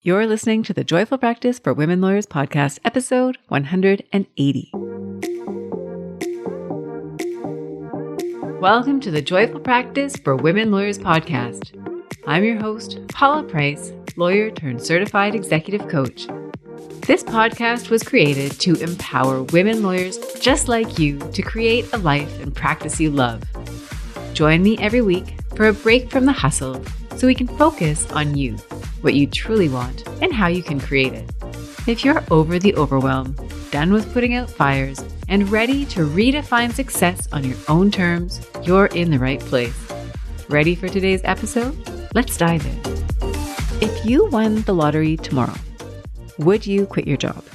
You're listening to the Joyful Practice for Women Lawyers podcast, episode 180. Welcome to the Joyful Practice for Women Lawyers podcast. I'm your host, Paula Price, lawyer turned certified executive coach. This podcast was created to empower women lawyers just like you to create a life and practice you love. Join me every week for a break from the hustle so we can focus on you, what you truly want, and how you can create it. If you're over the overwhelm, done with putting out fires, and ready to redefine success on your own terms, you're in the right place. Ready for today's episode? Let's dive in. If you won the lottery tomorrow, would you quit your job?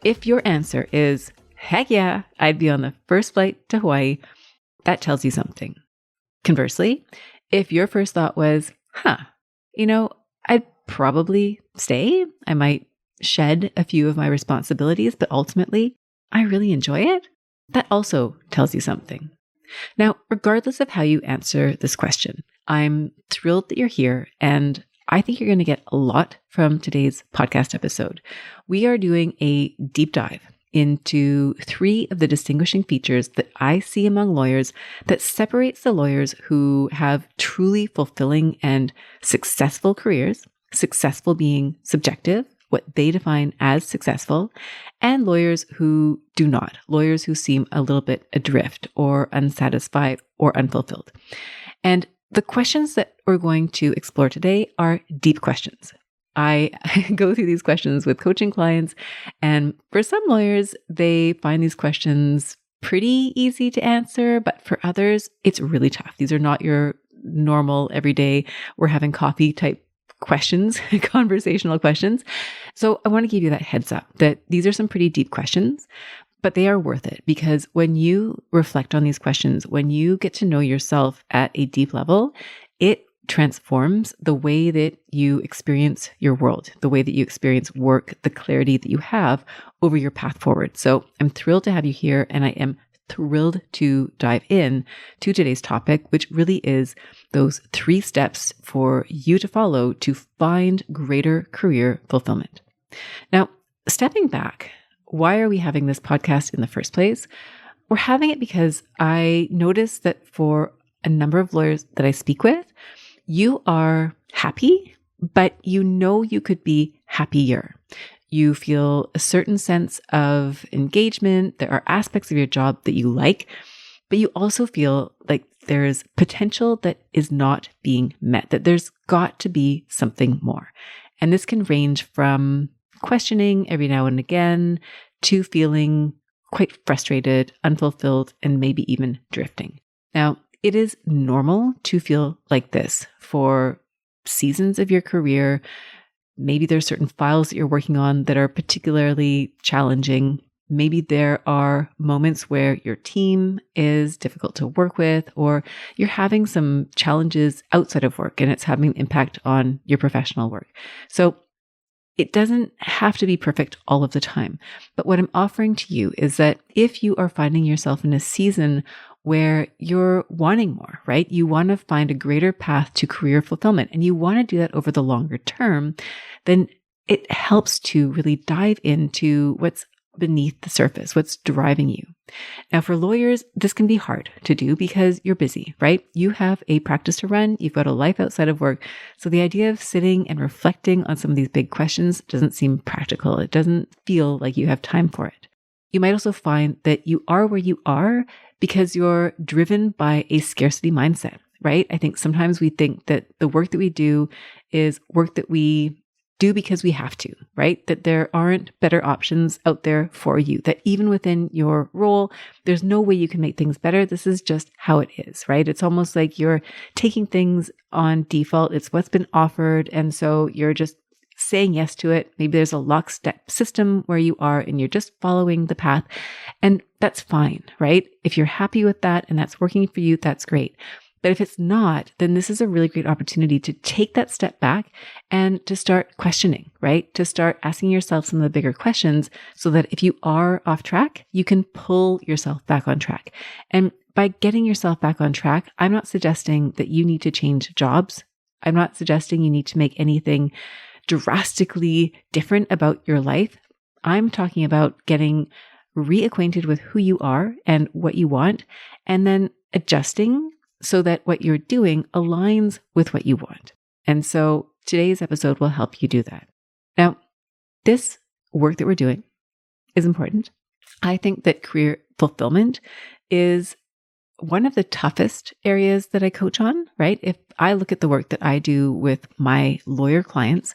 If your answer is, heck yeah, I'd be on the first flight to Hawaii, that tells you something. Conversely, if your first thought was, I'd probably stay. I might shed a few of my responsibilities, but ultimately, I really enjoy it. That also tells you something. Now, regardless of how you answer this question, I'm thrilled that you're here, and I think you're going to get a lot from today's podcast episode. We are doing a deep dive into 3 of the distinguishing features that I see among lawyers that separates the lawyers who have truly fulfilling and successful careers, successful being subjective, what they define as successful, and lawyers who do not, lawyers who seem a little bit adrift or unsatisfied or unfulfilled. And the questions that we're going to explore today are deep questions. I go through these questions with coaching clients, and for some lawyers, they find these questions pretty easy to answer, but for others, it's really tough. These are not your normal, everyday, we're having coffee type questions, conversational questions. So I want to give you that heads up that these are some pretty deep questions, but they are worth it because when you reflect on these questions, when you get to know yourself at a deep level, it transforms the way that you experience your world, the way that you experience work, the clarity that you have over your path forward. So I'm thrilled to have you here, and I am thrilled to dive in to today's topic, which really is those 3 steps for you to follow to find greater career fulfillment. Now, stepping back, why are we having this podcast in the first place? We're having it because I noticed that for a number of lawyers that I speak with, you are happy, but you know you could be happier. You feel a certain sense of engagement. There are aspects of your job that you like, but you also feel like there's potential that is not being met, that there's got to be something more. And this can range from questioning every now and again to feeling quite frustrated, unfulfilled, and maybe even drifting. Now, it is normal to feel like this for seasons of your career. Maybe there's certain files that you're working on that are particularly challenging. Maybe there are moments where your team is difficult to work with, or you're having some challenges outside of work and it's having an impact on your professional work. So it doesn't have to be perfect all of the time. But what I'm offering to you is that if you are finding yourself in a season where you're wanting more, right? You want to find a greater path to career fulfillment and you want to do that over the longer term, then it helps to really dive into what's beneath the surface, what's driving you. Now, for lawyers, this can be hard to do because you're busy, right? You have a practice to run, you've got a life outside of work. So the idea of sitting and reflecting on some of these big questions doesn't seem practical. It doesn't feel like you have time for it. You might also find that you are where you are because you're driven by a scarcity mindset, right? I think sometimes we think that the work that we do is work that we do because we have to, right? That there aren't better options out there for you, that even within your role, there's no way you can make things better. This is just how it is, right? It's almost like you're taking things on default. It's what's been offered. And so you're just saying yes to it. Maybe there's a lockstep system where you are and you're just following the path. And that's fine, right? If you're happy with that and that's working for you, that's great. But if it's not, then this is a really great opportunity to take that step back and to start questioning, right? To start asking yourself some of the bigger questions so that if you are off track, you can pull yourself back on track. And by getting yourself back on track, I'm not suggesting that you need to change jobs. I'm not suggesting you need to make anything drastically different about your life. I'm talking about getting reacquainted with who you are and what you want, and then adjusting so that what you're doing aligns with what you want. And so today's episode will help you do that. Now, this work that we're doing is important. I think that career fulfillment is one of the toughest areas that I coach on, right? If I look at the work that I do with my lawyer clients,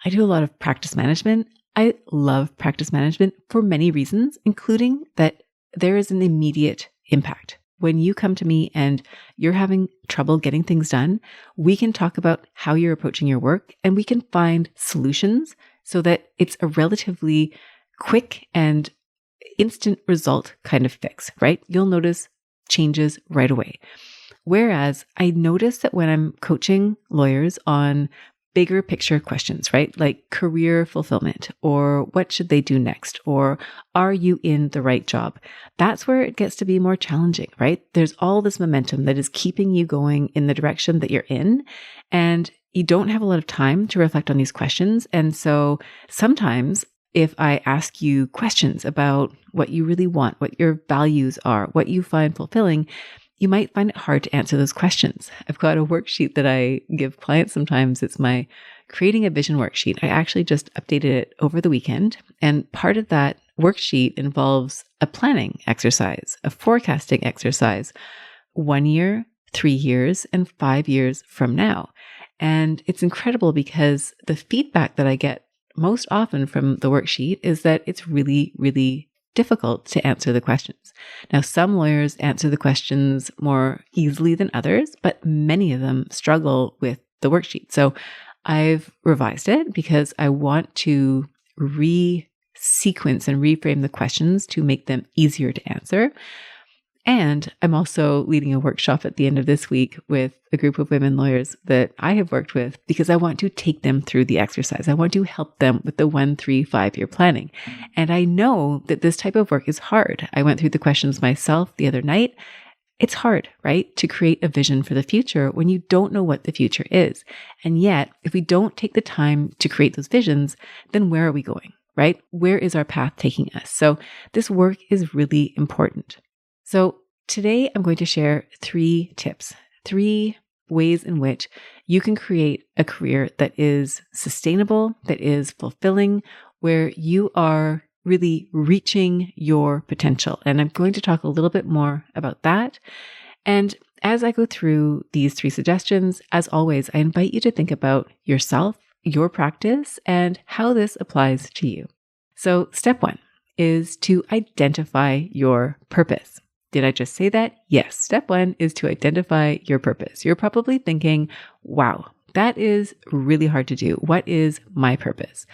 I do a lot of practice management. I love practice management for many reasons, including that there is an immediate impact. When you come to me and you're having trouble getting things done, we can talk about how you're approaching your work and we can find solutions so that it's a relatively quick and instant result kind of fix, right? You'll notice changes right away. Whereas I notice that when I'm coaching lawyers on bigger picture questions, right? Like career fulfillment, or what should they do next? Or are you in the right job? That's where it gets to be more challenging, right? There's all this momentum that is keeping you going in the direction that you're in. And you don't have a lot of time to reflect on these questions. And so sometimes if I ask you questions about what you really want, what your values are, what you find fulfilling, you might find it hard to answer those questions. I've got a worksheet that I give clients sometimes. It's my Creating a Vision worksheet. I actually just updated it over the weekend. And part of that worksheet involves a planning exercise, a forecasting exercise, 1 year, 3 years, and 5 years from now. And it's incredible because the feedback that I get most often from the worksheet is that it's really, really difficult to answer the questions. Now, some lawyers answer the questions more easily than others, but many of them struggle with the worksheet. So I've revised it because I want to re-sequence and reframe the questions to make them easier to answer. And I'm also leading a workshop at the end of this week with a group of women lawyers that I have worked with because I want to take them through the exercise. I want to help them with the 1, 3, 5 year planning. And I know that this type of work is hard. I went through the questions myself the other night. It's hard, right? To create a vision for the future when you don't know what the future is. And yet, if we don't take the time to create those visions, then where are we going, right? Where is our path taking us? So this work is really important. So today I'm going to share 3 tips, 3 ways in which you can create a career that is sustainable, that is fulfilling, where you are really reaching your potential. And I'm going to talk a little bit more about that. And as I go through these 3 suggestions, as always, I invite you to think about yourself, your practice, and how this applies to you. So step 1 is to identify your purpose. Did I just say that? Yes. Step 1 is to identify your purpose. You're probably thinking, wow, that is really hard to do. What is my purpose?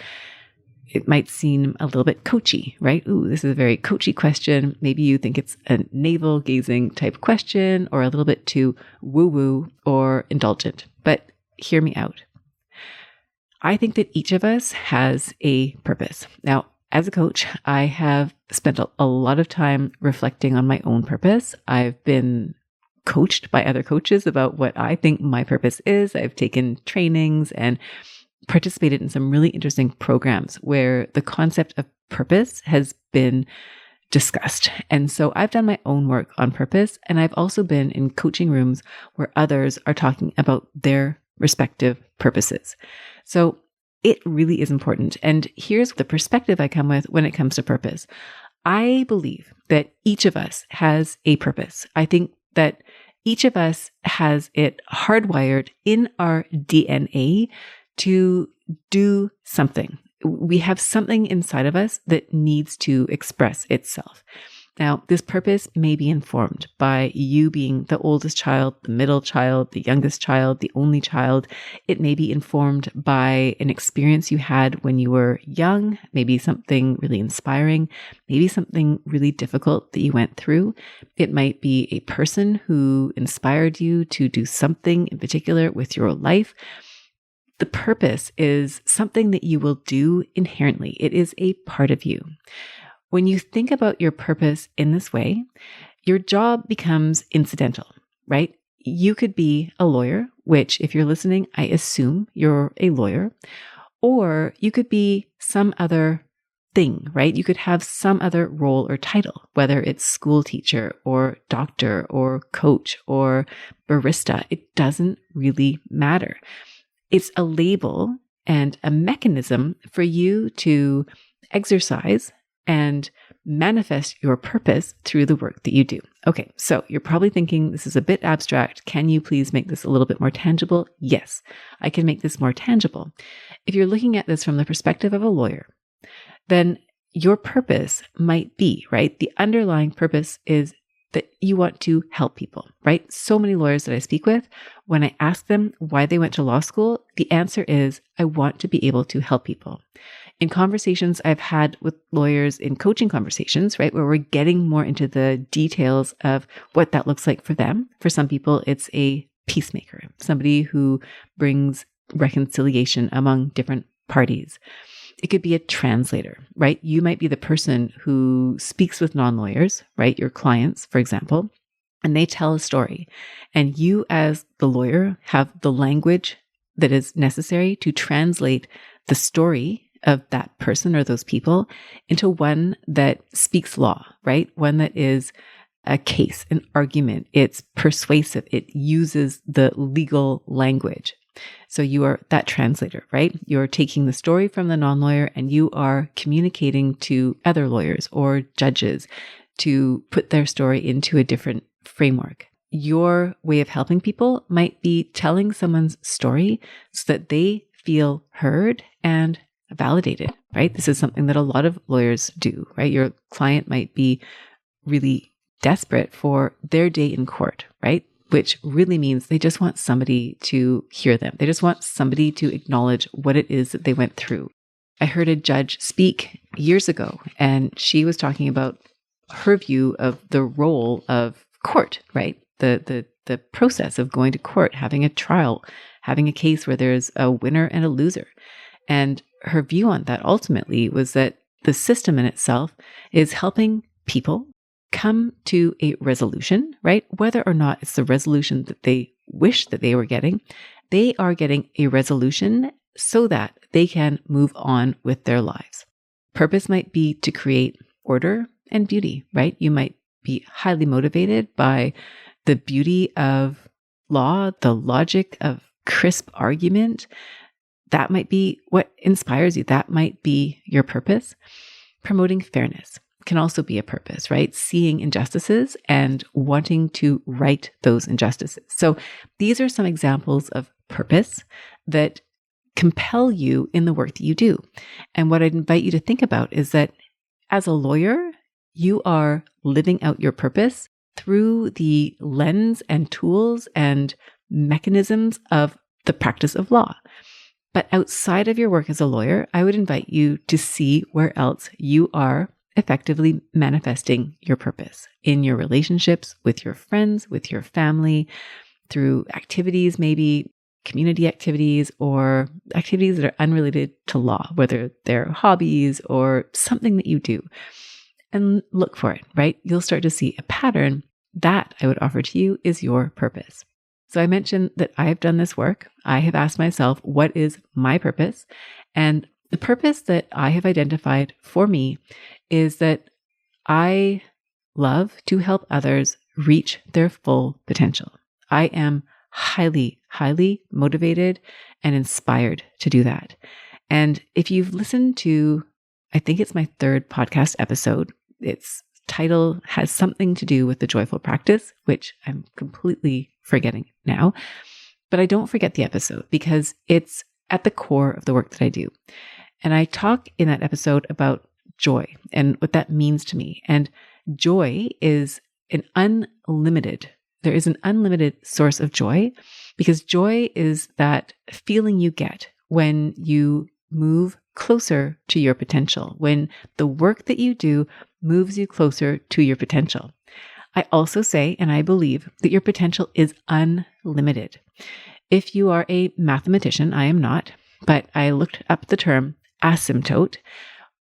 It might seem a little bit coachy, right? Ooh, this is a very coachy question. Maybe you think it's a navel-gazing type question or a little bit too woo-woo or indulgent. But hear me out. I think that each of us has a purpose. Now, as a coach, I have spent a lot of time reflecting on my own purpose. I've been coached by other coaches about what I think my purpose is. I've taken trainings and participated in some really interesting programs where the concept of purpose has been discussed. And so I've done my own work on purpose. And I've also been in coaching rooms where others are talking about their respective purposes. So it really is important. And here's the perspective I come with when it comes to purpose. I believe that each of us has a purpose. I think that each of us has it hardwired in our DNA to do something. We have something inside of us that needs to express itself. Now, this purpose may be informed by you being the oldest child, the middle child, the youngest child, the only child. It may be informed by an experience you had when you were young, maybe something really inspiring, maybe something really difficult that you went through. It might be a person who inspired you to do something in particular with your life. The purpose is something that you will do inherently. It is a part of you. When you think about your purpose in this way, your job becomes incidental, right? You could be a lawyer, which if you're listening, I assume you're a lawyer, Or you could be some other thing, right? You could have some other role or title, whether it's school teacher or doctor or coach or barista. It doesn't really matter. It's a label and a mechanism for you to exercise and manifest your purpose through the work that you do. Okay, so you're probably thinking this is a bit abstract. Can you please make this a little bit more tangible? Yes, I can make this more tangible. If you're looking at this from the perspective of a lawyer, then your purpose might be, right? The underlying purpose is that you want to help people, right? So many lawyers that I speak with, when I ask them why they went to law school, the answer is, I want to be able to help people. In conversations I've had with lawyers in coaching conversations, right, where we're getting more into the details of what that looks like for them. For some people, it's a peacemaker, somebody who brings reconciliation among different parties. It could be a translator, right? You might be the person who speaks with non-lawyers, right? Your clients, for example, and they tell a story. And you as the lawyer have the language that is necessary to translate the story of that person or those people into one that speaks law, right? One that is a case, an argument. It's persuasive. It uses the legal language. So you are that translator, right? You're taking the story from the non-lawyer and you are communicating to other lawyers or judges to put their story into a different framework. Your way of helping people might be telling someone's story so that they feel heard and validated, right? This is something that a lot of lawyers do, right? Your client might be really desperate for their day in court, right? Which really means they just want somebody to hear them. They just want somebody to acknowledge what it is that they went through. I heard a judge speak years ago, and she was talking about her view of the role of court, right? The process of going to court, having a trial, having a case where there's a winner and a loser. And her view on that ultimately was that the system in itself is helping people come to a resolution, right? Whether or not it's the resolution that they wish that they were getting, they are getting a resolution so that they can move on with their lives. Purpose might be to create order and beauty, right? You might be highly motivated by the beauty of law, the logic of crisp argument. That might be what inspires you. That might be your purpose. Promoting fairness can also be a purpose, right? Seeing injustices and wanting to right those injustices. So these are some examples of purpose that compel you in the work that you do. And what I'd invite you to think about is that as a lawyer, you are living out your purpose through the lens and tools and mechanisms of the practice of law. But outside of your work as a lawyer, I would invite you to see where else you are effectively manifesting your purpose in your relationships with your friends, with your family, through activities, maybe community activities or activities that are unrelated to law, whether they're hobbies or something that you do. And look for it, right? You'll start to see a pattern that I would offer to you is your purpose. So I mentioned that I have done this work. I have asked myself, what is my purpose? And the purpose that I have identified for me is that I love to help others reach their full potential. I am highly, highly motivated and inspired to do that. And if you've listened to, I think it's my third podcast episode, its title has something to do with the joyful practice, which I'm completely forgetting now. But I don't forget the episode because it's at the core of the work that I do. And I talk in that episode about joy and what that means to me. And joy is there is an unlimited source of joy, because joy is that feeling you get when you move closer to your potential, when the work that you do moves you closer to your potential. I also say, and I believe, that your potential is unlimited. If you are a mathematician, I am not, but I looked up the term asymptote.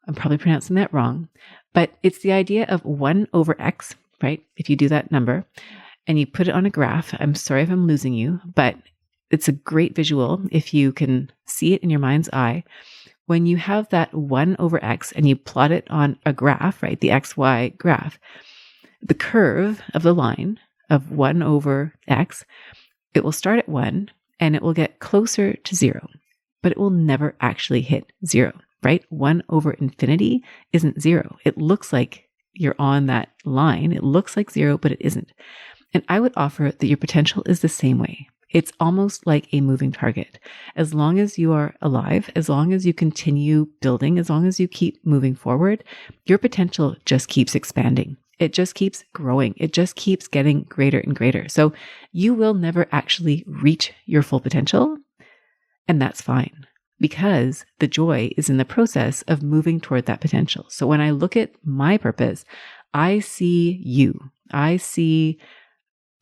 I'm probably pronouncing that wrong, but it's the idea of 1 over x, right? If you do that number and you put it on a graph, I'm sorry if I'm losing you, but it's a great visual if you can see it in your mind's eye. When you have that 1 over x and you plot it on a graph, right, the xy graph, the curve of the line of 1 over x, it will start at 1 and it will get closer to 0, but it will never actually hit 0, right? 1 over infinity isn't 0. It looks like you're on that line. It looks like 0, but it isn't. And I would offer that your potential is the same way. It's almost like a moving target. As long as you are alive, as long as you continue building, as long as you keep moving forward, your potential just keeps expanding. It just keeps growing. It just keeps getting greater and greater. So you will never actually reach your full potential. And that's fine, because the joy is in the process of moving toward that potential. So when I look at my purpose, I see you. I see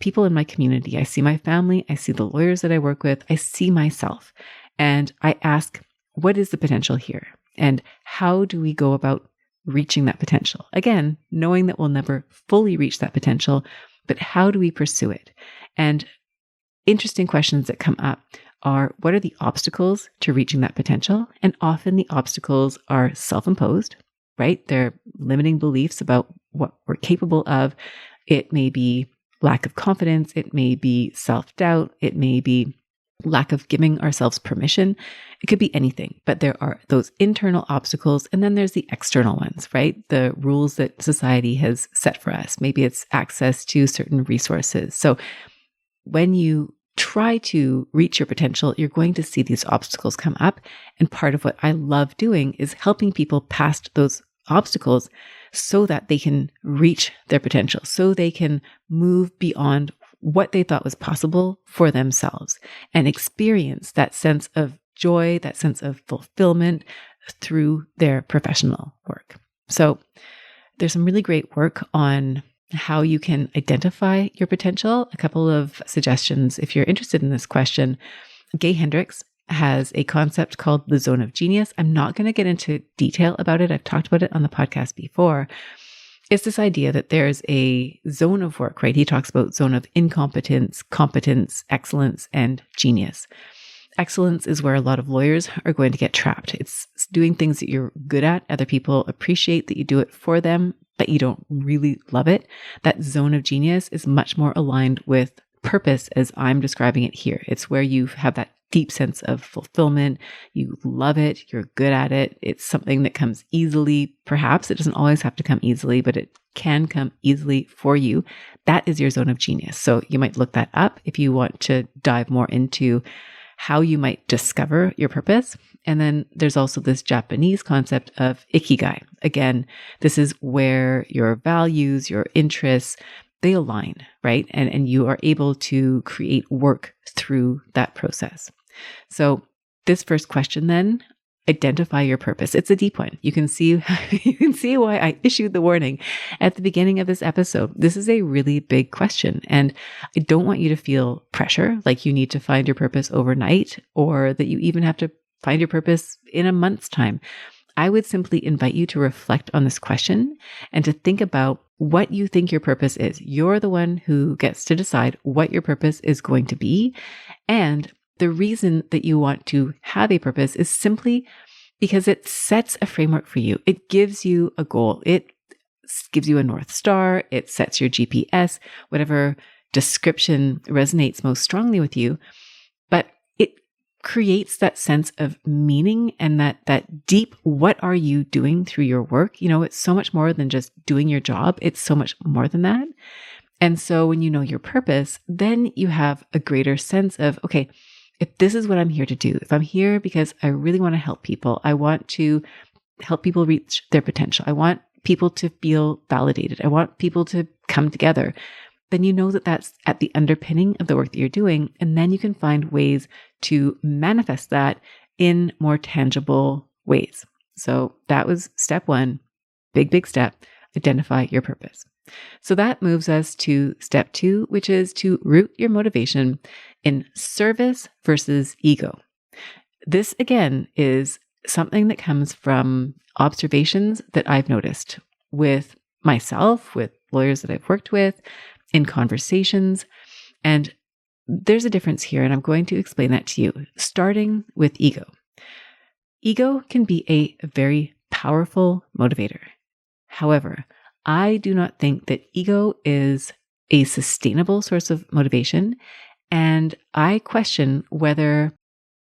people in my community. I see my family. I see the lawyers that I work with. I see myself. And I ask, what is the potential here? And how do we go about reaching that potential? Again, knowing that we'll never fully reach that potential, but how do we pursue it? And interesting questions that come up are, what are the obstacles to reaching that potential? And often the obstacles are self-imposed, right? They're limiting beliefs about what we're capable of. It may be lack of confidence. It may be self-doubt. It may be lack of giving ourselves permission. It could be anything, but there are those internal obstacles. And then there's the external ones, right? The rules that society has set for us. Maybe it's access to certain resources. So when you try to reach your potential, you're going to see these obstacles come up. And part of what I love doing is helping people past those obstacles so that they can reach their potential, so they can move beyond what they thought was possible for themselves and experience that sense of joy, that sense of fulfillment through their professional work. So there's some really great work on how you can identify your potential. A couple of suggestions if you're interested in this question. Gay Hendricks has a concept called the zone of genius. I'm not going to get into detail about it. I've talked about it on the podcast before. It's this idea that there's a zone of work, right? He talks about zone of incompetence, competence, excellence, and genius. Excellence is where a lot of lawyers are going to get trapped. It's doing things that you're good at. Other people appreciate that you do it for them, but you don't really love it. That zone of genius is much more aligned with purpose as I'm describing it here. It's where you have that deep sense of fulfillment. You love it. You're good at it. It's something that comes easily. Perhaps it doesn't always have to come easily, but it can come easily for you. That is your zone of genius. So you might look that up if you want to dive more into how you might discover your purpose. And then there's also this Japanese concept of ikigai. Again, this is where your values, your interests, they align, right? And you are able to create work through that process. So this first question then, identify your purpose. It's a deep one. You can see why I issued the warning at the beginning of this episode. This is a really big question. And I don't want you to feel pressure, like you need to find your purpose overnight, or that you even have to find your purpose in a month's time. I would simply invite you to reflect on this question and to think about what you think your purpose is. You're the one who gets to decide what your purpose is going to be. And the reason that you want to have a purpose is simply because it sets a framework for you. It gives you a goal. It gives you a North Star. It sets your GPS, whatever description resonates most strongly with you. But it creates that sense of meaning and that deep, what are you doing through your work? You know, it's so much more than just doing your job. It's so much more than that. And so when you know your purpose, then you have a greater sense of, okay, if this is what I'm here to do, if I'm here because I really want to help people, I want to help people reach their potential. I want people to feel validated. I want people to come together. Then you know that that's at the underpinning of the work that you're doing. And then you can find ways to manifest that in more tangible ways. So that was step one, big step, identify your purpose. So that moves us to step two, which is to root your motivation in service versus ego. This again is something that comes from observations that I've noticed with myself, with lawyers that I've worked with, in conversations. And there's a difference here, and I'm going to explain that to you, starting with ego. Ego can be a very powerful motivator. However, I do not think that ego is a sustainable source of motivation, and I question whether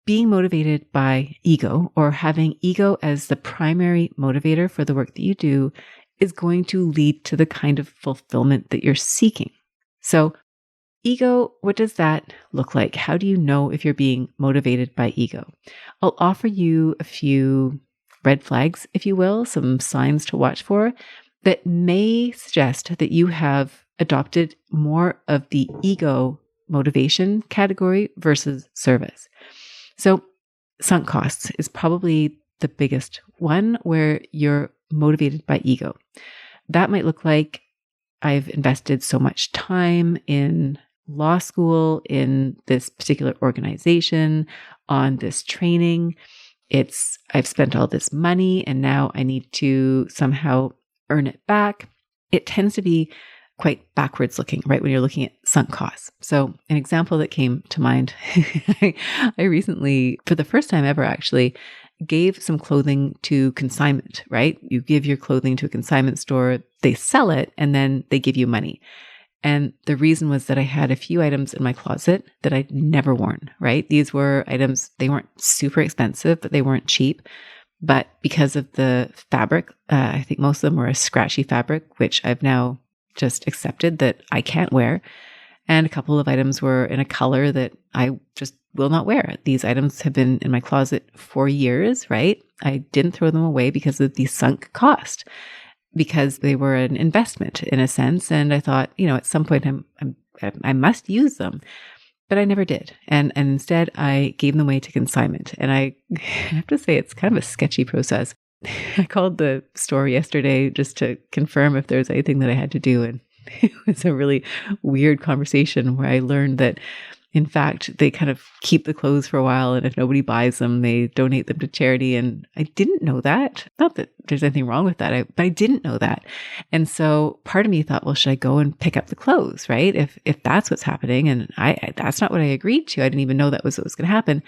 being motivated by ego or having ego as the primary motivator for the work that you do is going to lead to the kind of fulfillment that you're seeking. So, ego, what does that look like? How do you know if you're being motivated by ego? I'll offer you a few red flags, if you will, some signs to watch for that may suggest that you have adopted more of the ego motivation category versus service. So sunk costs is probably the biggest one where you're motivated by ego. That might look like I've invested so much time in law school, in this particular organization, on this training. I've spent all this money and now I need to somehow earn it back. It tends to be quite backwards looking, right? When you're looking at sunk costs. So an example that came to mind, I recently, for the first time ever actually, gave some clothing to consignment, right? You give your clothing to a consignment store, they sell it, and then they give you money. And the reason was that I had a few items in my closet that I'd never worn, right? These were items, they weren't super expensive, but they weren't cheap. But because of the fabric, I think most of them were a scratchy fabric, which I've now just accepted that I can't wear. And a couple of items were in a color that I just will not wear. These items have been in my closet for years, right? I didn't throw them away because of the sunk cost, because they were an investment in a sense. And I thought, at some point I must use them, but I never did. And instead I gave them away to consignment. And I have to say, it's kind of a sketchy process. I called the store yesterday just to confirm if there was anything that I had to do. And it was a really weird conversation where I learned that, in fact, they kind of keep the clothes for a while. And if nobody buys them, they donate them to charity. And I didn't know that. Not that there's anything wrong with that, but I didn't know that. And so part of me thought, well, should I go and pick up the clothes, right? If that's what's happening. And that's not what I agreed to. I didn't even know that was what was going to happen.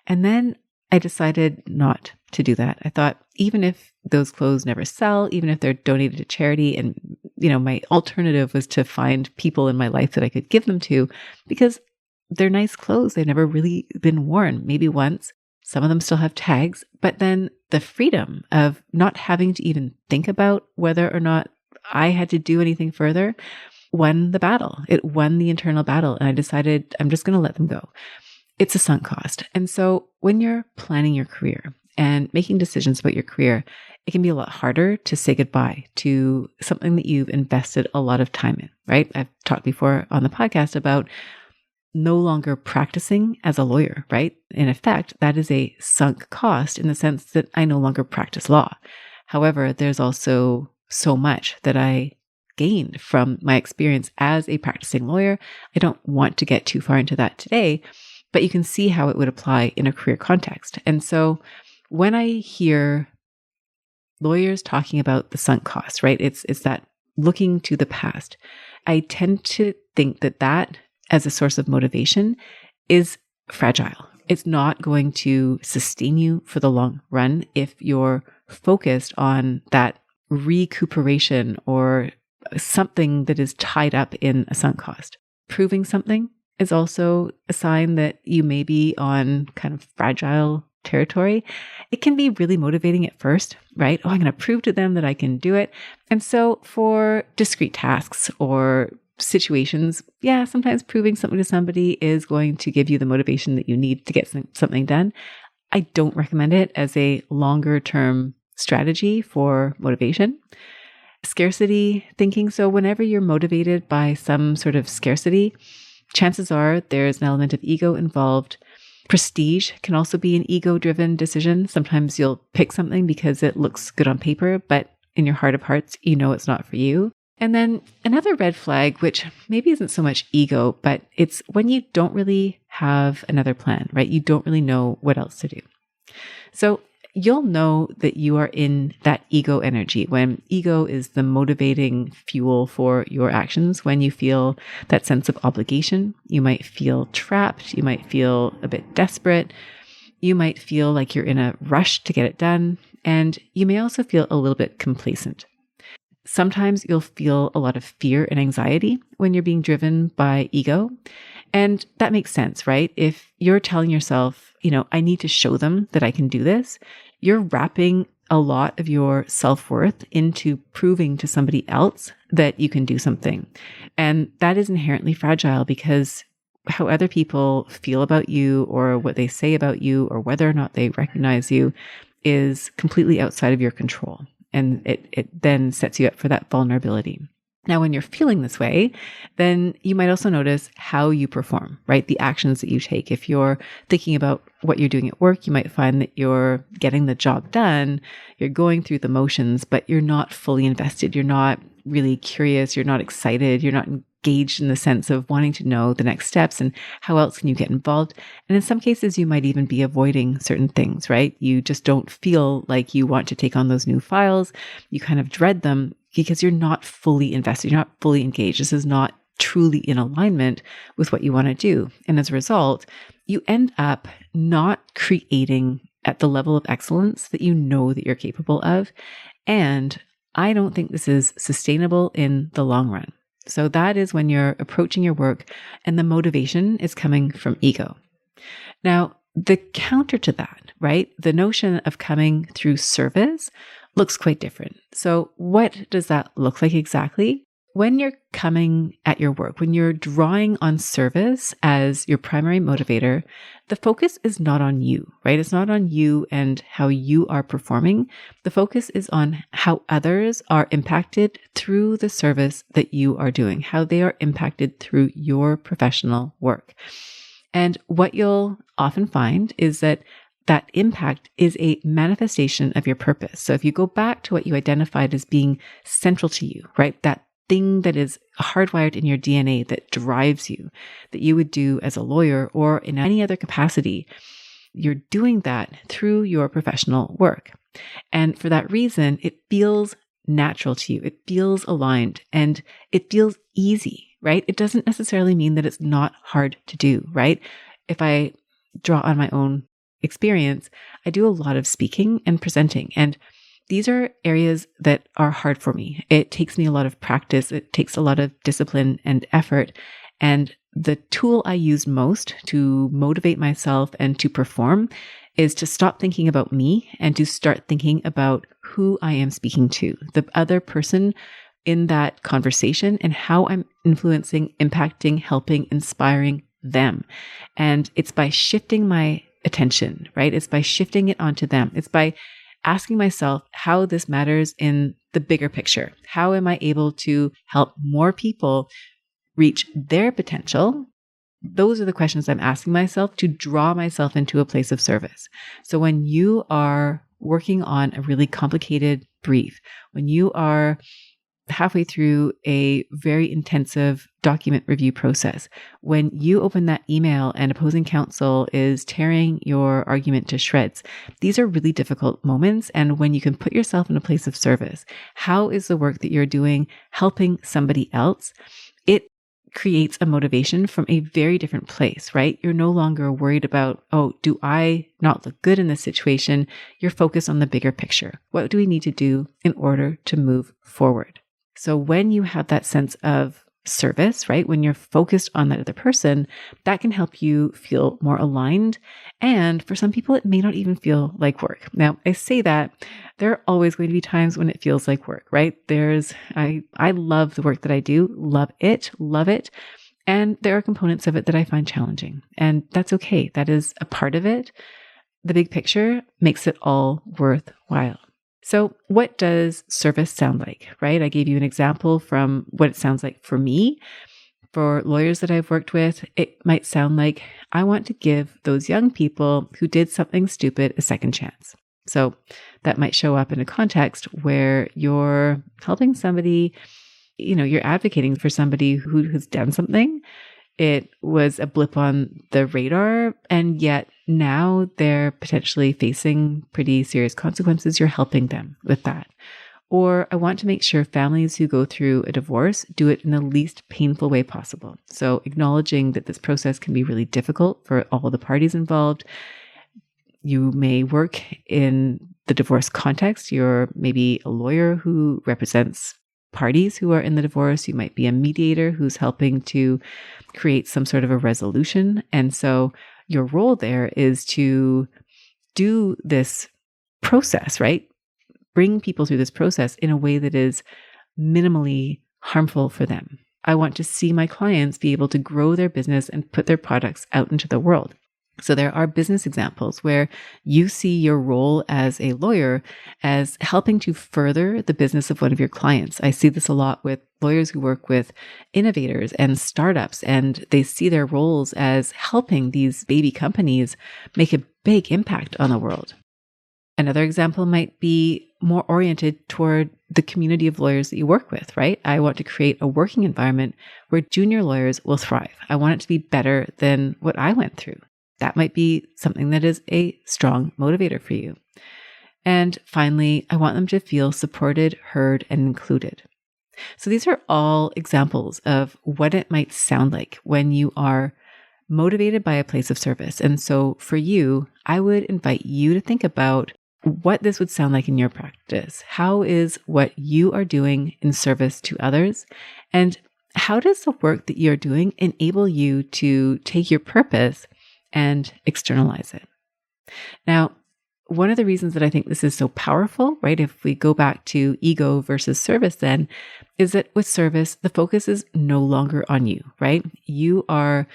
And then I decided not to do that. I thought, even if those clothes never sell, even if they're donated to charity, and, my alternative was to find people in my life that I could give them to, because they're nice clothes. They've never really been worn, maybe once. Some of them still have tags, but then the freedom of not having to even think about whether or not I had to do anything further won the battle. It won the internal battle. And I decided I'm just going to let them go. It's a sunk cost. And so when you're planning your career and making decisions about your career, it can be a lot harder to say goodbye to something that you've invested a lot of time in, right? I've talked before on the podcast about no longer practicing as a lawyer, right? In effect, that is a sunk cost in the sense that I no longer practice law. However, there's also so much that I gained from my experience as a practicing lawyer. I don't want to get too far into that today, but you can see how it would apply in a career context. And so when I hear lawyers talking about the sunk cost, right? It's that looking to the past. I tend to think that as a source of motivation is fragile. It's not going to sustain you for the long run if you're focused on that recuperation or something that is tied up in a sunk cost. Proving something is also a sign that you may be on kind of fragile territory. It can be really motivating at first, right? Oh, I'm going to prove to them that I can do it. And so for discrete tasks or situations, sometimes proving something to somebody is going to give you the motivation that you need to get something done. I don't recommend it as a longer term strategy for motivation. Scarcity thinking. So whenever you're motivated by some sort of scarcity, chances are there's an element of ego involved. Prestige can also be an ego-driven decision. Sometimes you'll pick something because it looks good on paper, but in your heart of hearts, it's not for you. And then another red flag, which maybe isn't so much ego, but it's when you don't really have another plan, right? You don't really know what else to do. So you'll know that you are in that ego energy, when ego is the motivating fuel for your actions. When you feel that sense of obligation, you might feel trapped. You might feel a bit desperate. You might feel like you're in a rush to get it done. And you may also feel a little bit complacent. Sometimes you'll feel a lot of fear and anxiety when you're being driven by ego. And that makes sense, right? If you're telling yourself, I need to show them that I can do this, you're wrapping a lot of your self-worth into proving to somebody else that you can do something. And that is inherently fragile, because how other people feel about you, or what they say about you, or whether or not they recognize you, is completely outside of your control. And it then sets you up for that vulnerability. Now, when you're feeling this way, then you might also notice how you perform, right? The actions that you take. If you're thinking about what you're doing at work, you might find that you're getting the job done, you're going through the motions, but you're not fully invested. You're not really curious. You're not excited. You're not engaged in the sense of wanting to know the next steps and how else can you get involved. And in some cases, you might even be avoiding certain things, right? You just don't feel like you want to take on those new files. You kind of dread them because you're not fully invested. You're not fully engaged. This is not truly in alignment with what you want to do. And as a result, you end up not creating at the level of excellence that you know that you're capable of. And I don't think this is sustainable in the long run. So that is when you're approaching your work and the motivation is coming from ego. Now, the counter to that, right? The notion of coming through service looks quite different. So what does that look like exactly? When you're coming at your work, when you're drawing on service as your primary motivator, the focus is not on you, right? It's not on you and how you are performing. The focus is on how others are impacted through the service that you are doing, how they are impacted through your professional work. And what you'll often find is that impact is a manifestation of your purpose. So if you go back to what you identified as being central to you, right? That thing that is hardwired in your DNA that drives you, that you would do as a lawyer or in any other capacity, you're doing that through your professional work. And for that reason, it feels natural to you. It feels aligned and it feels easy, right? It doesn't necessarily mean that it's not hard to do, right? If I draw on my own experience, I do a lot of speaking and presenting, and these are areas that are hard for me. It takes me a lot of practice. It takes a lot of discipline and effort. And the tool I use most to motivate myself and to perform is to stop thinking about me and to start thinking about who I am speaking to, the other person in that conversation, and how I'm influencing, impacting, helping, inspiring them. And it's by shifting my attention, right? It's by shifting it onto them. It's by asking myself how this matters in the bigger picture. How am I able to help more people reach their potential? Those are the questions I'm asking myself to draw myself into a place of service. So when you are working on a really complicated brief, when you are halfway through a very intensive document review process, when you open that email and opposing counsel is tearing your argument to shreds, these are really difficult moments. And when you can put yourself in a place of service, how is the work that you're doing helping somebody else? It creates a motivation from a very different place, right? You're no longer worried about, oh, do I not look good in this situation? You're focused on the bigger picture. What do we need to do in order to move forward? So when you have that sense of service, right, when you're focused on that other person, that can help you feel more aligned. And for some people, it may not even feel like work. Now, I say that there are always going to be times when it feels like work, right? I love the work that I do, love it. And there are components of it that I find challenging, and that's okay. That is a part of it. The big picture makes it all worthwhile. So what does service sound like, right? I gave you an example from what it sounds like for me. For lawyers that I've worked with, it might sound like I want to give those young people who did something stupid a second chance. So that might show up in a context where you're helping somebody, you're advocating for somebody who has done something. It was a blip on the radar, and yet now they're potentially facing pretty serious consequences. You're helping them with that. Or I want to make sure families who go through a divorce do it in the least painful way possible. So acknowledging that this process can be really difficult for all the parties involved. You may work in the divorce context. You're maybe a lawyer who represents parties who are in the divorce. You might be a mediator who's helping to create some sort of a resolution. And so your role there is to do this process, right? Bring people through this process in a way that is minimally harmful for them. I want to see my clients be able to grow their business and put their products out into the world. So there are business examples where you see your role as a lawyer as helping to further the business of one of your clients. I see this a lot with lawyers who work with innovators and startups, and they see their roles as helping these baby companies make a big impact on the world. Another example might be more oriented toward the community of lawyers that you work with, right? I want to create a working environment where junior lawyers will thrive. I want it to be better than what I went through. That might be something that is a strong motivator for you. And finally, I want them to feel supported, heard, and included. So these are all examples of what it might sound like when you are motivated by a place of service. And so for you, I would invite you to think about what this would sound like in your practice. How is what you are doing in service to others? And how does the work that you're doing enable you to take your purpose and externalize it? Now, one of the reasons that I think this is so powerful, right? If we go back to ego versus service, then is that with service, the focus is no longer on you, right? You are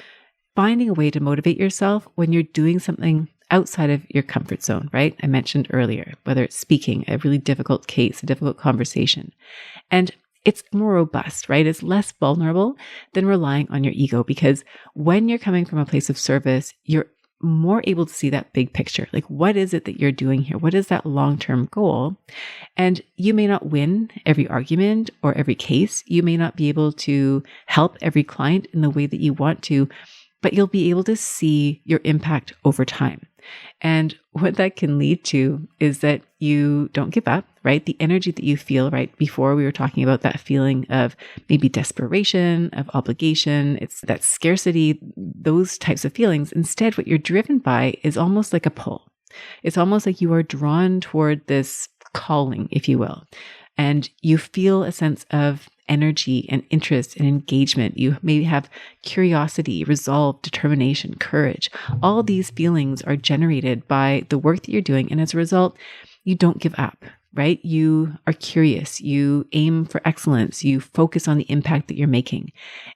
finding a way to motivate yourself when you're doing something outside of your comfort zone, right? I mentioned earlier, whether it's speaking, a really difficult case, a difficult conversation. And it's more robust, right? It's less vulnerable than relying on your ego, because when you're coming from a place of service, you're more able to see that big picture. Like, what is it that you're doing here? What is that long-term goal? And you may not win every argument or every case. You may not be able to help every client in the way that you want to, but you'll be able to see your impact over time. And what that can lead to is that you don't give up, right? The energy that you feel, right? Before we were talking about that feeling of maybe desperation, of obligation, it's that scarcity, those types of feelings. Instead, what you're driven by is almost like a pull. It's almost like you are drawn toward this calling, if you will. And you feel a sense of energy and interest and engagement. You maybe have curiosity, resolve, determination, courage. All these feelings are generated by the work that you're doing. And as a result, you don't give up, right? You are curious. You aim for excellence. You focus on the impact that you're making.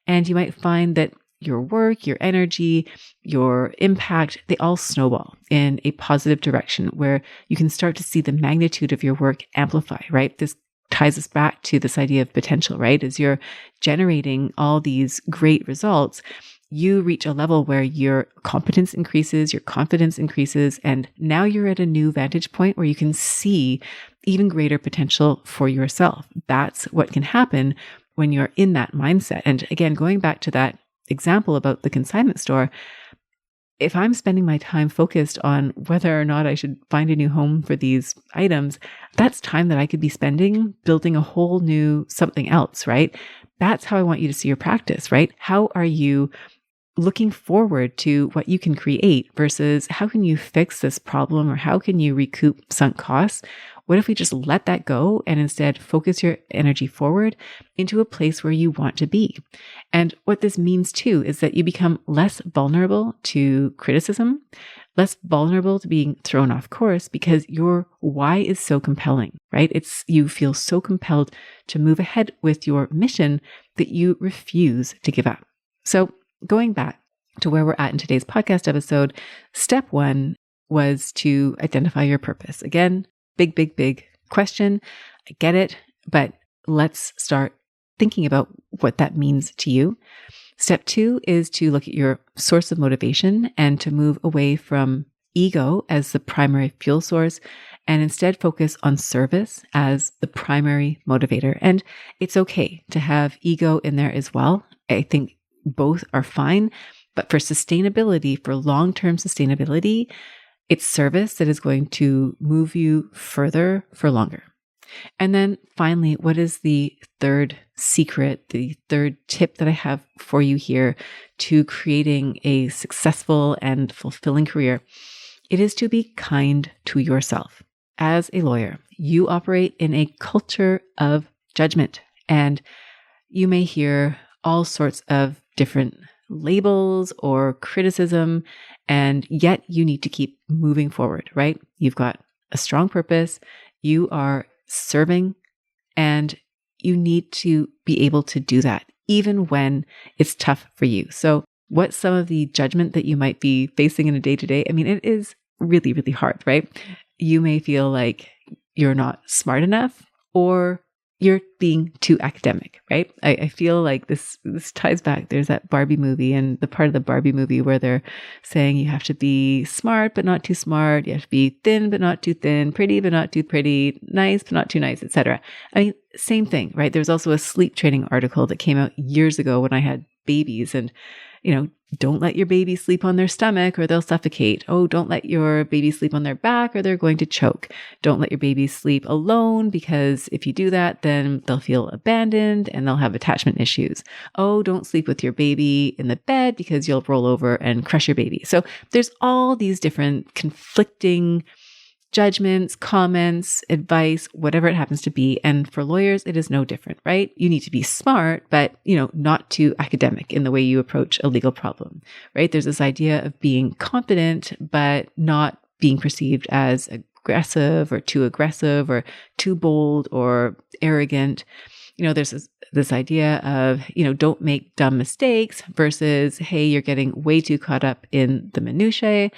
And you might find that your work, your energy, your impact, they all snowball in a positive direction where you can start to see the magnitude of your work amplify, right? This ties us back to this idea of potential, right? As you're generating all these great results, you reach a level where your competence increases, your confidence increases, and now you're at a new vantage point where you can see even greater potential for yourself. That's what can happen when you're in that mindset. And again, going back to that example about the consignment store, if I'm spending my time focused on whether or not I should find a new home for these items, that's time that I could be spending building a whole new something else, right? That's how I want you to see your practice, right? How are you looking forward to what you can create versus how can you fix this problem or how can you recoup sunk costs? What if we just let that go and instead focus your energy forward into a place where you want to be? And what this means too is that you become less vulnerable to criticism, less vulnerable to being thrown off course because your why is so compelling, right? You feel so compelled to move ahead with your mission that you refuse to give up. So going back to where we're at in today's podcast episode, step 1 was to identify your purpose. Again, big question. I get it, but let's start thinking about what that means to you. Step 2 is to look at your source of motivation and to move away from ego as the primary fuel source and instead focus on service as the primary motivator. And it's okay to have ego in there as well. I think both are fine, But for sustainability, for long-term sustainability, it's service that is going to move you further for longer. And then finally, what is the third secret, the third tip that I have for you here to creating a successful and fulfilling career? It is to be kind to yourself. As a lawyer, you operate in a culture of judgment, and you may hear all sorts of different labels or criticism, and yet you need to keep moving forward, right? You've got a strong purpose, you are serving, and you need to be able to do that even when it's tough for you. So what's some of the judgment that you might be facing in a day-to-day? I mean, it is really, really hard, right? You may feel like you're not smart enough, or you're being too academic, right? I feel like this ties back. There's that Barbie movie, and the part of the Barbie movie where they're saying you have to be smart but not too smart, you have to be thin but not too thin, pretty but not too pretty, nice but not too nice, etc. I mean, same thing, right? There's also a sleep training article that came out years ago when I had babies, and don't let your baby sleep on their stomach or they'll suffocate. Oh, don't let your baby sleep on their back or they're going to choke. Don't let your baby sleep alone, because if you do that, then they'll feel abandoned and they'll have attachment issues. Oh, don't sleep with your baby in the bed because you'll roll over and crush your baby. So there's all these different conflicting judgments, comments, advice, whatever it happens to be. And for lawyers, it is no different, right? You need to be smart, but, not too academic in the way you approach a legal problem, right? There's this idea of being confident, but not being perceived as aggressive or too bold or arrogant. There's this idea of, don't make dumb mistakes versus, hey, you're getting way too caught up in the minutiae.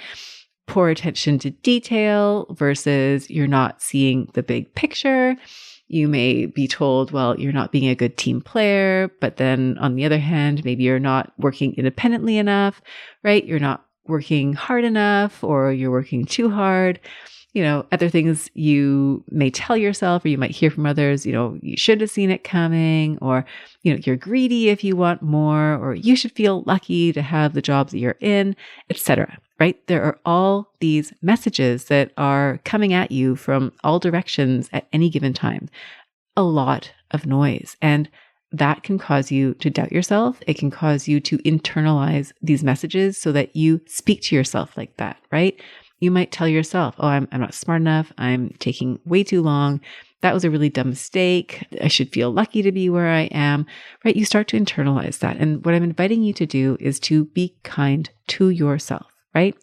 Poor attention to detail versus you're not seeing the big picture. You may be told, well, you're not being a good team player, but then on the other hand, maybe you're not working independently enough, right? You're not working hard enough, or you're working too hard. Other things you may tell yourself, or you might hear from others, you should have seen it coming, or, you're greedy if you want more, or you should feel lucky to have the job that you're in, etc. Right? There are all these messages that are coming at you from all directions at any given time. A lot of noise. And that can cause you to doubt yourself. It can cause you to internalize these messages so that you speak to yourself like that, right? You might tell yourself, oh, I'm not smart enough. I'm taking way too long. That was a really dumb mistake. I should feel lucky to be where I am, right? You start to internalize that. And what I'm inviting you to do is to be kind to yourself, right?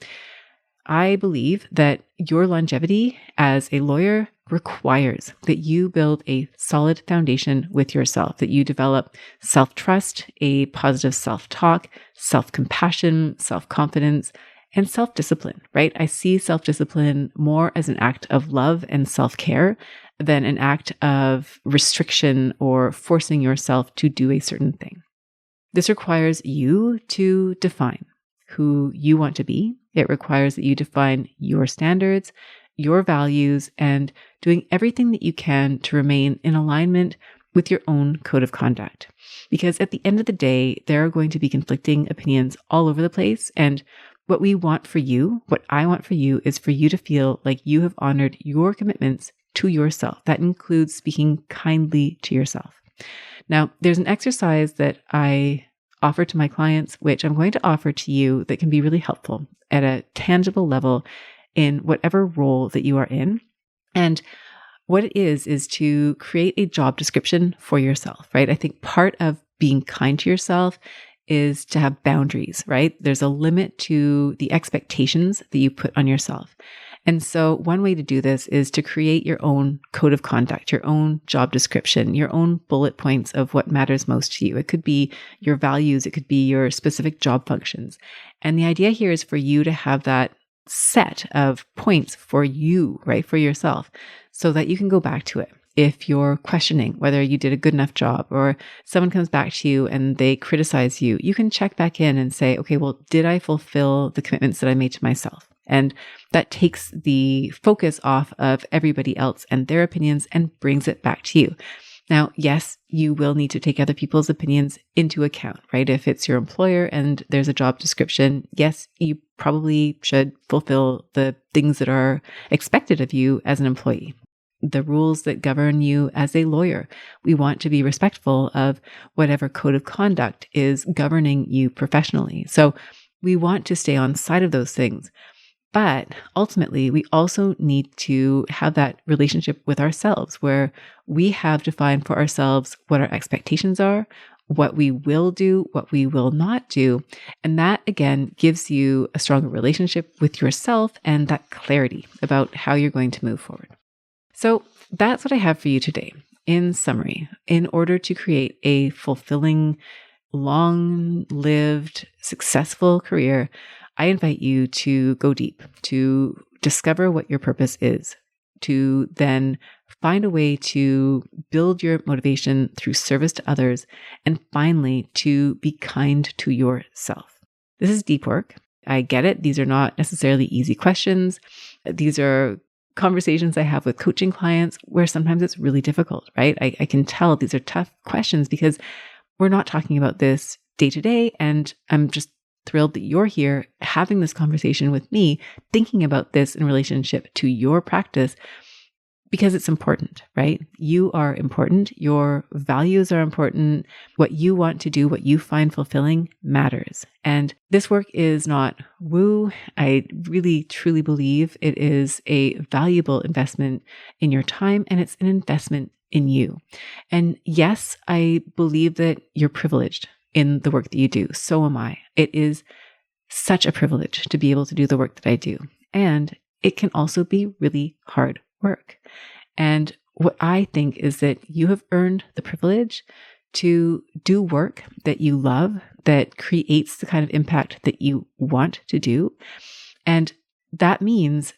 I believe that your longevity as a lawyer requires that you build a solid foundation with yourself, that you develop self-trust, a positive self-talk, self-compassion, self-confidence, and self-discipline, right? I see self-discipline more as an act of love and self-care than an act of restriction or forcing yourself to do a certain thing. This requires you to define who you want to be. It requires that you define your standards, your values, and doing everything that you can to remain in alignment with your own code of conduct. Because at the end of the day, there are going to be conflicting opinions all over the place. And what we want for you, what I want for you, is for you to feel like you have honored your commitments to yourself. That includes speaking kindly to yourself. Now, there's an exercise that I offer to my clients, which I'm going to offer to you, that can be really helpful at a tangible level in whatever role that you are in. And what it is to create a job description for yourself, right? I think part of being kind to yourself is to have boundaries, right? There's a limit to the expectations that you put on yourself. And so one way to do this is to create your own code of conduct, your own job description, your own bullet points of what matters most to you. It could be your values. It could be your specific job functions. And the idea here is for you to have that set of points for you, right? For yourself, so that you can go back to it. If you're questioning whether you did a good enough job, or someone comes back to you and they criticize you, you can check back in and say, okay, well, did I fulfill the commitments that I made to myself? And that takes the focus off of everybody else and their opinions and brings it back to you. Now, yes, you will need to take other people's opinions into account, right? If it's your employer and there's a job description, yes, you probably should fulfill the things that are expected of you as an employee. The rules that govern you as a lawyer. We want to be respectful of whatever code of conduct is governing you professionally. So we want to stay on side of those things. But ultimately, we also need to have that relationship with ourselves where we have defined for ourselves what our expectations are, what we will do, what we will not do. And that, again, gives you a stronger relationship with yourself and that clarity about how you're going to move forward. So that's what I have for you today. In summary, in order to create a fulfilling, long-lived, successful career, I invite you to go deep, to discover what your purpose is, to then find a way to build your motivation through service to others, and finally, to be kind to yourself. This is deep work. I get it. These are not necessarily easy questions. These are conversations I have with coaching clients where sometimes it's really difficult, right? I can tell these are tough questions because we're not talking about this day to day, and I'm just thrilled that you're here having this conversation with me, thinking about this in relationship to your practice because it's important, right? You are important. Your values are important. What you want to do, what you find fulfilling matters. And this work is not woo. I really, truly believe it is a valuable investment in your time, and it's an investment in you. And yes, I believe that you're privileged in the work that you do. So am I. It is such a privilege to be able to do the work that I do. And it can also be really hard work. And what I think is that you have earned the privilege to do work that you love, that creates the kind of impact that you want to do. And that means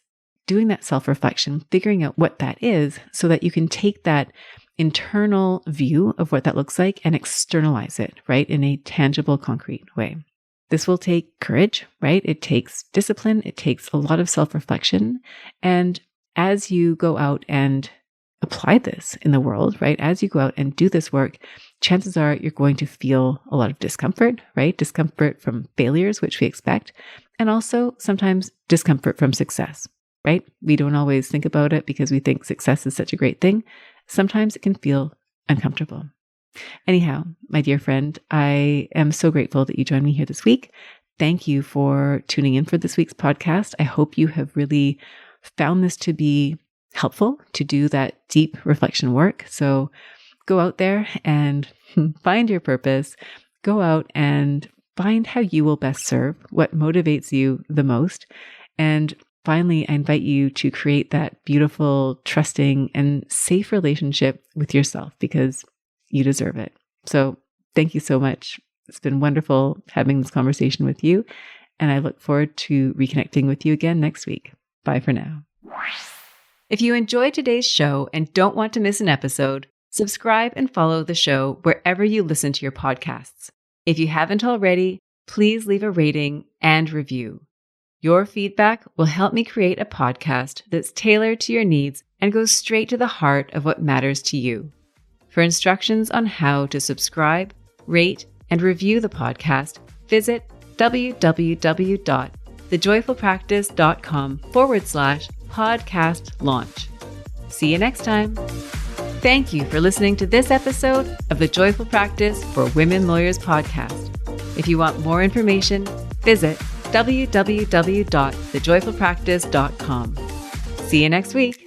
doing that self-reflection, figuring out what that is so that you can take that internal view of what that looks like and externalize it, right, in a tangible, concrete way. This will take courage, right? It takes discipline. It takes a lot of self-reflection. And as you go out and apply this in the world, right, as you go out and do this work, chances are you're going to feel a lot of discomfort, right? Discomfort from failures, which we expect, and also sometimes discomfort from success, right? We don't always think about it because we think success is such a great thing. Sometimes it can feel uncomfortable. Anyhow, my dear friend, I am so grateful that you joined me here this week. Thank you for tuning in for this week's podcast. I hope you have really found this to be helpful to do that deep reflection work. So go out there and find your purpose. Go out and find how you will best serve, what motivates you the most. And finally, I invite you to create that beautiful, trusting, and safe relationship with yourself because you deserve it. So thank you so much. It's been wonderful having this conversation with you, and I look forward to reconnecting with you again next week. Bye for now. If you enjoyed today's show and don't want to miss an episode, subscribe and follow the show wherever you listen to your podcasts. If you haven't already, please leave a rating and review. Your feedback will help me create a podcast that's tailored to your needs and goes straight to the heart of what matters to you. For instructions on how to subscribe, rate, and review the podcast, visit www.thejoyfulpractice.com/podcast launch. See you next time. Thank you for listening to this episode of the Joyful Practice for Women Lawyers podcast. If you want more information, visit www.thejoyfulpractice.com. See you next week.